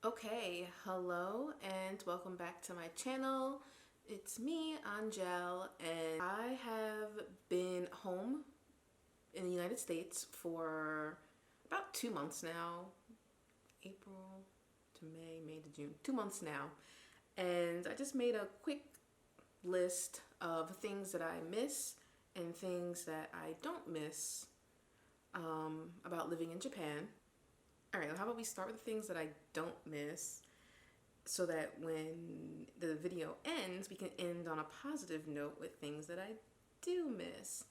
Okay, hello and welcome back to my channel. It's me, Angel, and I have been home in the United States for about 2 months now. April to May, May to June, 2 months now. And I just made a quick list of things that I miss and things that I don't miss about living in Japan. All right, how about we start with the things that I don't miss so that when the video ends, we can end on a positive note with things that I do miss.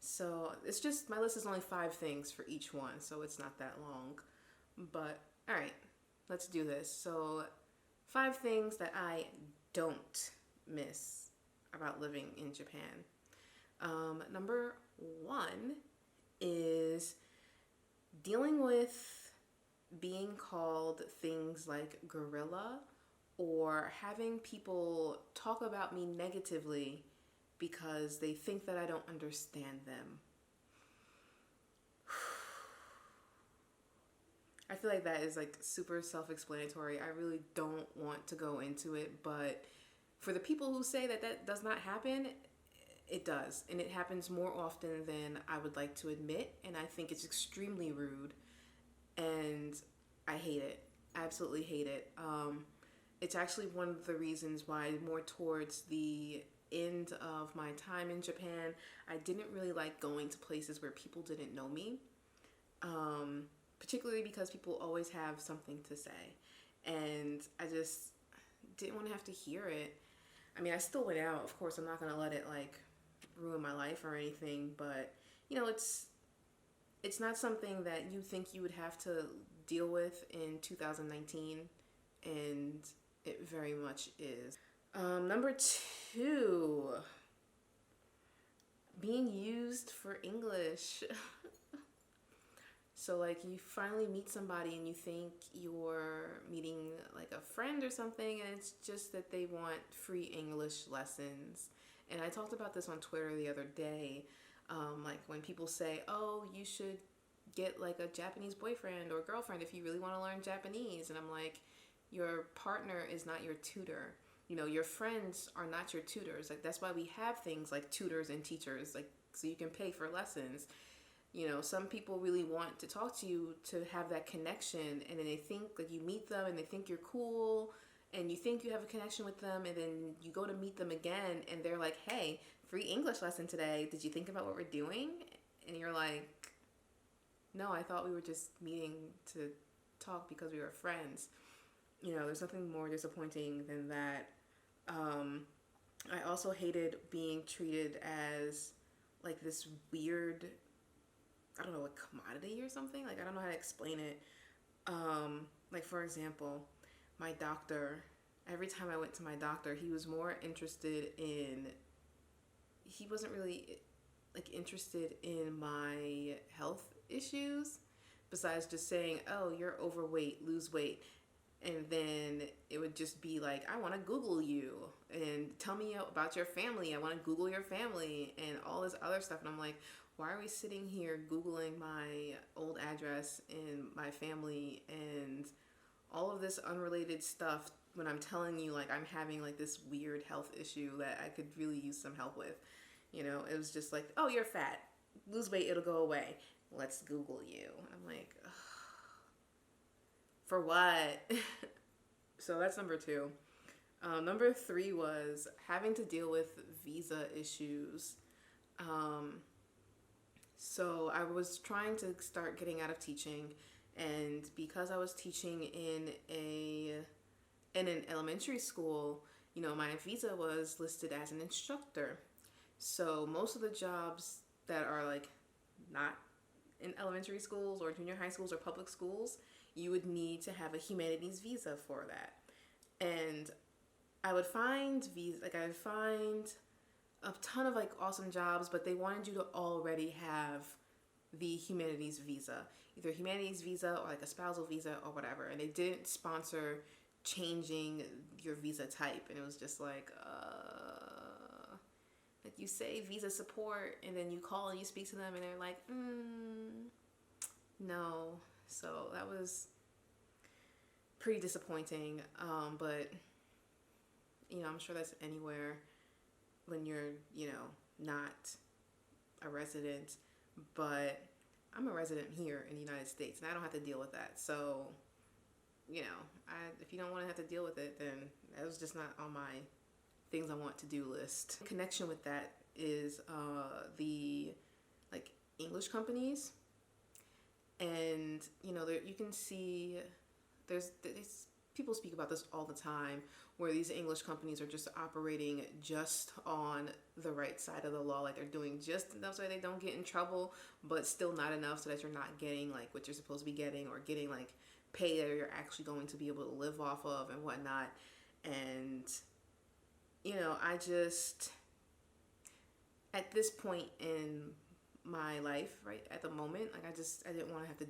So it's just, my list is only 5 things for each one, so it's not that long. But all right, let's do this. So 5 things that I don't miss about living in Japan. Number 1 is dealing with being called things like gorilla or having people talk about me negatively because they think that I don't understand them. I feel like that is like super self-explanatory. I really don't want to go into it, but for the people who say that that does not happen, it does, and it happens more often than I would like to admit, and I think it's extremely rude, and I hate it. I absolutely hate it. It's actually one of the reasons why more towards the end of my time in Japan, I didn't really like going to places where people didn't know me, particularly because people always have something to say, and I just didn't want to have to hear it. I mean, I still went out, of course. I'm not gonna let it like ruin my life or anything, but you know, it's not something that you think you would have to deal with in 2019, and it very much is. Number 2, being used for English. So like you finally meet somebody and you think you're meeting like a friend or something, and it's just that they want free English lessons. And I talked about this on Twitter the other day. Like when people say, oh, you should get like a Japanese boyfriend or girlfriend if you really want to learn Japanese. And I'm like, your partner is not your tutor. You know, your friends are not your tutors. Like that's why we have things like tutors and teachers, like so you can pay for lessons. You know, some people really want to talk to you to have that connection, and then they think like you meet them and they think you're cool and you think you have a connection with them, and then you go to meet them again and they're like, hey, free English lesson today. Did you think about what we're doing? And you're like, no, I thought we were just meeting to talk because we were friends. You know, there's nothing more disappointing than that. I also hated being treated as like this weird, I don't know, a commodity or something. Like, I don't know how to explain it. Like, for example, my doctor, every time I went to my doctor, he was more interested in, he wasn't really like interested in my health issues besides just saying, oh, you're overweight, lose weight. And then it would just be like, I want to Google you and tell me about your family. I want to Google your family and all this other stuff. And I'm like, why are we sitting here Googling my old address and my family and all of this unrelated stuff when I'm telling you like I'm having like this weird health issue that I could really use some help with? You know, it was just like, oh, you're fat. Lose weight, it'll go away. Let's Google you. And I'm like, ugh, for what? So that's number 2. Number 3 was having to deal with visa issues. So I was trying to start getting out of teaching, and because I was teaching in an elementary school, you know, my visa was listed as an instructor. So most of the jobs that are like not in elementary schools or junior high schools or public schools, you would need to have a humanities visa for that. And I would find I would find a ton of like awesome jobs, but they wanted you to already have the humanities visa, either humanities visa or like a spousal visa or whatever. And they didn't sponsor changing your visa type. And it was just like you say visa support, and then you call and you speak to them, and they're like, no. So that was pretty disappointing. But I'm sure that's anywhere when you're, not a resident. But I'm a resident here in the United States, and I don't have to deal with that. So, if you don't want to have to deal with it, then that was just not on my things I want to do list. In connection with that is the like English companies, and there you can see there's people speak about this all the time, where these English companies are just operating just on the right side of the law. Like they're doing just enough so they don't get in trouble, but still not enough so that you're not getting like what you're supposed to be getting, or getting like pay that you're actually going to be able to live off of and whatnot. And I just, at this point in my life, right at the moment, like I didn't want to have to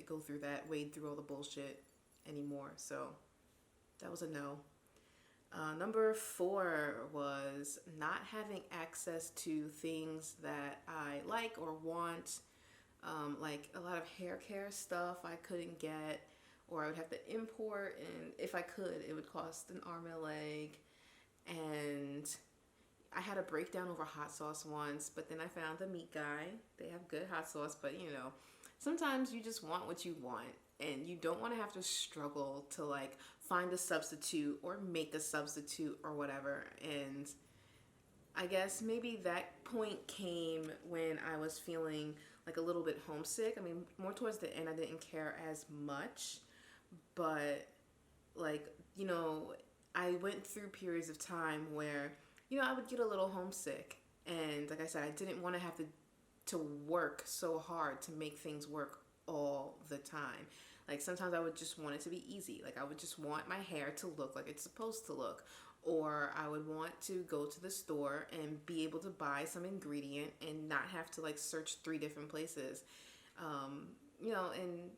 go through that, wade through all the bullshit anymore. So that was a no. Number 4 was not having access to things that I like or want, like a lot of hair care stuff I couldn't get, or I would have to import, and if I could, it would cost an arm and a leg. And I had a breakdown over hot sauce once, but then I found the Meat Guy. They have good hot sauce, but sometimes you just want what you want, and you don't want to have to struggle to like find a substitute or make a substitute or whatever. And I guess maybe that point came when I was feeling like a little bit homesick. I mean, more towards the end, I didn't care as much, but like, I went through periods of time where, I would get a little homesick. And like I said, I didn't want to have to work so hard to make things work all the time. Like sometimes I would just want it to be easy. Like I would just want my hair to look like it's supposed to look. Or I would want to go to the store and be able to buy some ingredient and not have to like search 3 different places. And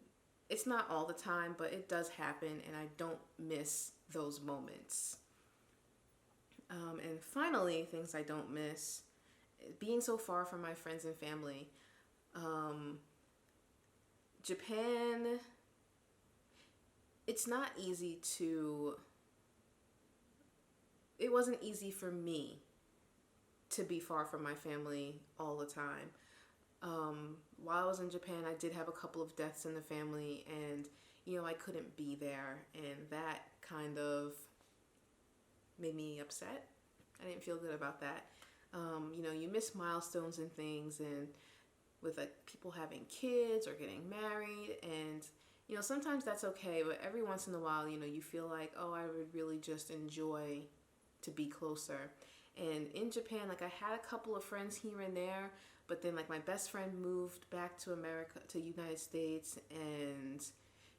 it's not all the time, but it does happen, and I don't miss those moments. And finally, things I don't miss, being so far from my friends and family. Japan, it wasn't easy for me to be far from my family all the time. While I was in Japan, I did have a couple of deaths in the family, and I couldn't be there, and that kind of made me upset. I didn't feel good about that. You miss milestones and things, and with like people having kids or getting married, and sometimes that's okay, but every once in a while, you feel like, oh, I would really just enjoy to be closer. And in Japan, like I had a couple of friends here and there, but then like my best friend moved back to America, to United States, and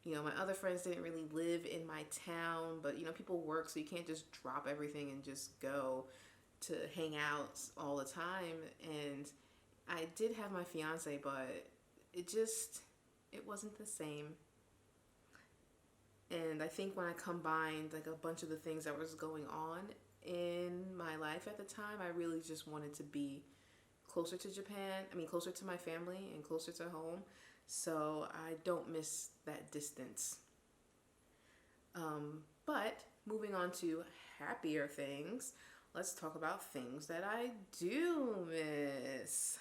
my other friends didn't really live in my town, but people work, so you can't just drop everything and just go to hang out all the time. And I did have my fiance, but it wasn't the same. And I think when I combined like a bunch of the things that was going on in my life at the time, I really just wanted to be closer to Japan. I mean, closer to my family and closer to home. So I don't miss that distance. But moving on to happier things, let's talk about things that I do miss.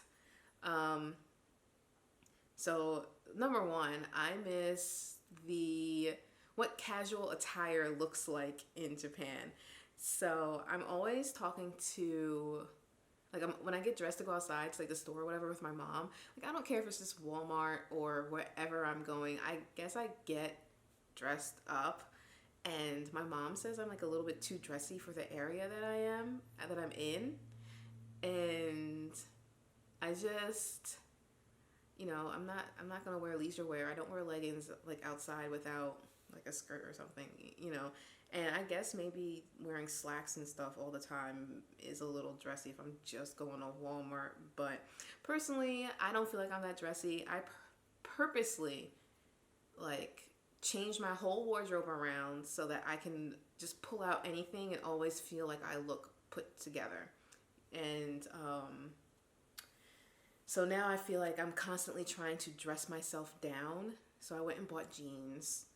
So number 1, I miss what casual attire looks like in Japan. So I'm always talking to, like, when I get dressed to go outside to like the store or whatever with my mom, like I don't care if it's just Walmart or wherever I'm going. I guess I get dressed up, and my mom says I'm like a little bit too dressy for the area that I'm in, and I just, I'm not gonna wear leisure wear. I don't wear leggings like outside without like a skirt or something, And I guess maybe wearing slacks and stuff all the time is a little dressy if I'm just going to Walmart. But personally, I don't feel like I'm that dressy. I purposely like change my whole wardrobe around so that I can just pull out anything and always feel like I look put together. And so now I feel like I'm constantly trying to dress myself down. So I went and bought jeans.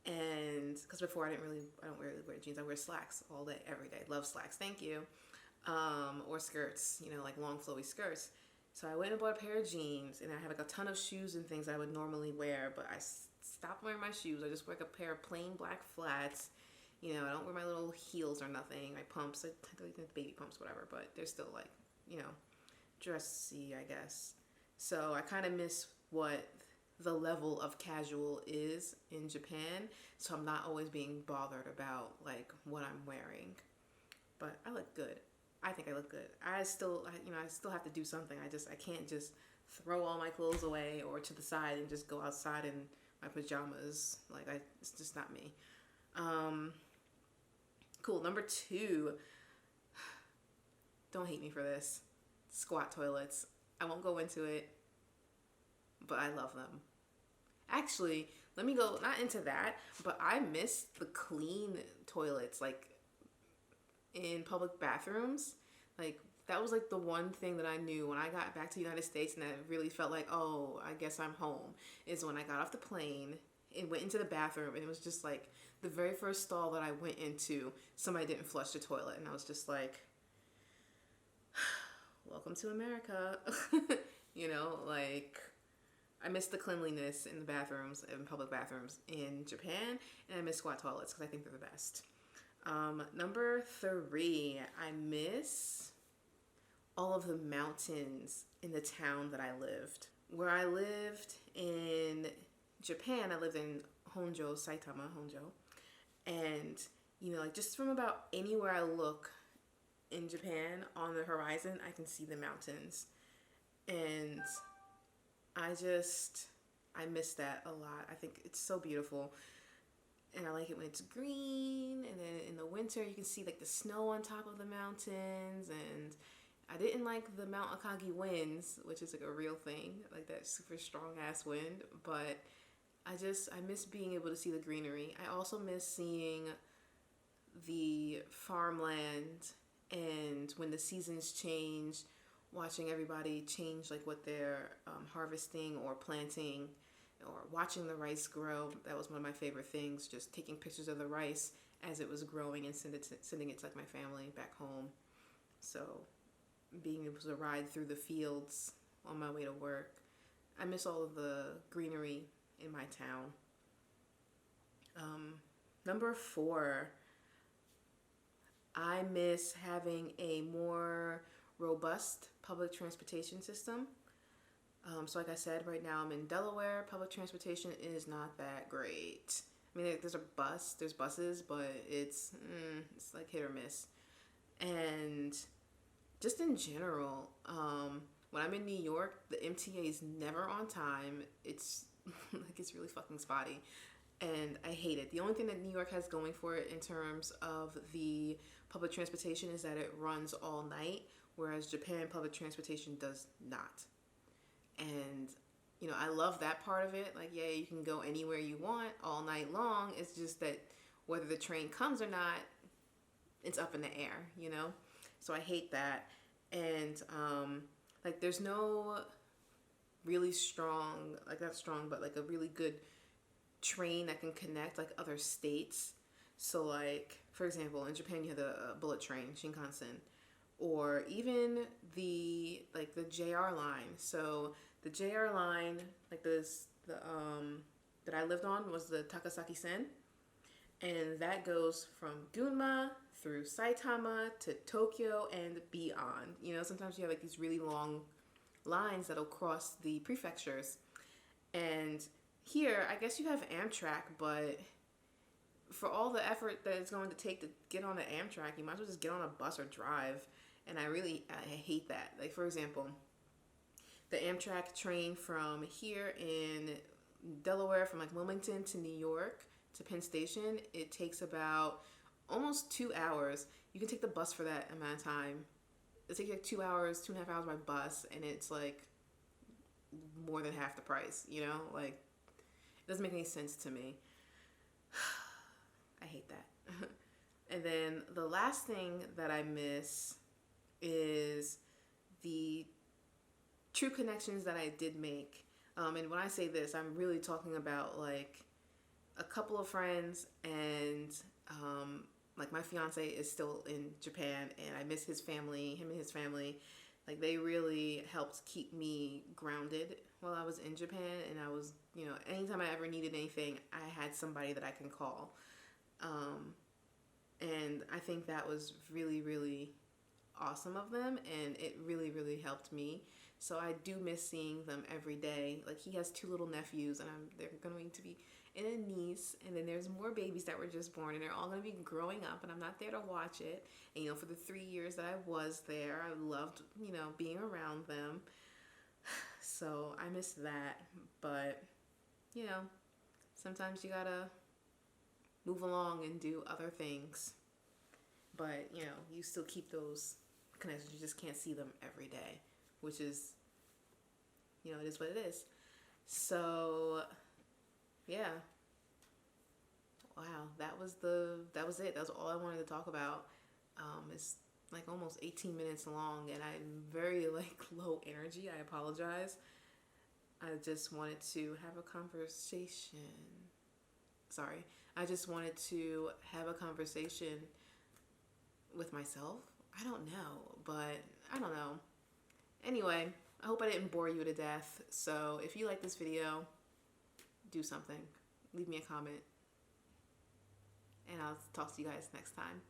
And because before I don't really wear jeans. I wear slacks all day, every day. Love slacks. Thank you. Or skirts, like long flowy skirts. So I went and bought a pair of jeans, and I had like a ton of shoes and things I would normally wear, but I stopped wearing my shoes. I just wear like a pair of plain black flats. I don't wear my little heels or nothing. My pumps, I like the baby pumps, whatever, but they're still like, dressy, I guess. So I kind of miss what the level of casual is in Japan. So I'm not always being bothered about like what I'm wearing. But I look good. I think I look good. I still have to do something. I can't just throw all my clothes away or to the side and just go outside in my pajamas. Like it's just not me. Cool. Number 2. Don't hate me for this. Squat toilets. I won't go into it, but I love them. Actually, let me go not into that, but I miss the clean toilets, like in public bathrooms. Like that was like the one thing that I knew when I got back to the United States, and that really felt like, oh, I guess I'm home, is when I got off the plane and went into the bathroom, and it was just like the very first stall that I went into, somebody didn't flush the toilet, and I was just like, welcome to America. Like I miss the cleanliness in the bathrooms, in public bathrooms in Japan, and I miss squat toilets because I think they're the best. Number 3, I miss all of the mountains in the town that I lived. Where I lived in Japan, I lived in Saitama, Honjo. And, like just from about anywhere I look in Japan on the horizon, I can see the mountains. And I miss that a lot. I think it's so beautiful. And I like it when it's green, and then in the winter you can see like the snow on top of the mountains. And I didn't like the Mount Akagi winds, which is like a real thing, like that super strong ass wind, but I miss being able to see the greenery. I also miss seeing the farmland, and when the seasons change, watching everybody change like what they're harvesting or planting, or watching the rice grow. That was one of my favorite things, just taking pictures of the rice as it was growing and sending it to like my family back home. So being able to ride through the fields on my way to work. I miss all of the greenery in my town. Number 4, I miss having a more robust public transportation system. So like I said, right now I'm in Delaware. Public transportation is not that great. I mean, there's buses, but it's like hit or miss. And just in general, when I'm in New York, the MTA is never on time. It's like it's really fucking spotty, and I hate it. The only thing that New York has going for it in terms of the public transportation is that it runs all night, whereas Japan public transportation does not. And I love that part of it. Like, yeah, you can go anywhere you want all night long. It's just that whether the train comes or not, it's up in the air, So I hate that. And like there's no really strong, like not strong, but like a really good train that can connect like other states. So like, for example, in Japan you have the bullet train, Shinkansen, or even the JR line. So the JR line, like that I lived on was the Takasaki Sen, and that goes from Gunma through Saitama to Tokyo and beyond. Sometimes you have like these really long lines that'll cross the prefectures. And here, I guess you have Amtrak, but for all the effort that it's going to take to get on the Amtrak, you might as well just get on a bus or drive. And I hate that. Like, for example, the Amtrak train from here in Delaware, from like Wilmington to New York to Penn Station, it takes about almost 2 hours. You can take the bus for that amount of time. It takes like 2 hours, 2.5 hours by bus, and it's like more than half the price, Like, it doesn't make any sense to me. I hate that. And then the last thing that I miss is the true connections that I did make. And when I say this, I'm really talking about like a couple of friends, and like my fiance is still in Japan, and I miss his family, him and his family. Like they really helped keep me grounded while I was in Japan, and I was, you know, anytime I ever needed anything, I had somebody that I can call. And I think that was really, really awesome of them, and it really, really helped me. So I do miss seeing them every day. Like he has two little nephews, and they're going to be, and a niece, and then there's more babies that were just born, and they're all going to be growing up, and I'm not there to watch it. And you know, for the 3 years that I was there, I loved, you know, being around them. So I miss that, but you know, sometimes you gotta move along and do other things. But you know, you still keep those connections. You just can't see them every day, which is, you know, it is what it is. So yeah, wow, that was it. That was all I wanted to talk about. It's like almost 18 minutes long, and I'm very like low energy. I apologize. I just wanted to have a conversation. Sorry, I just wanted to have a conversation with myself. I don't know, but I don't know. Anyway, I hope I didn't bore you to death. So if you like this video, do something. Leave me a comment. And I'll talk to you guys next time.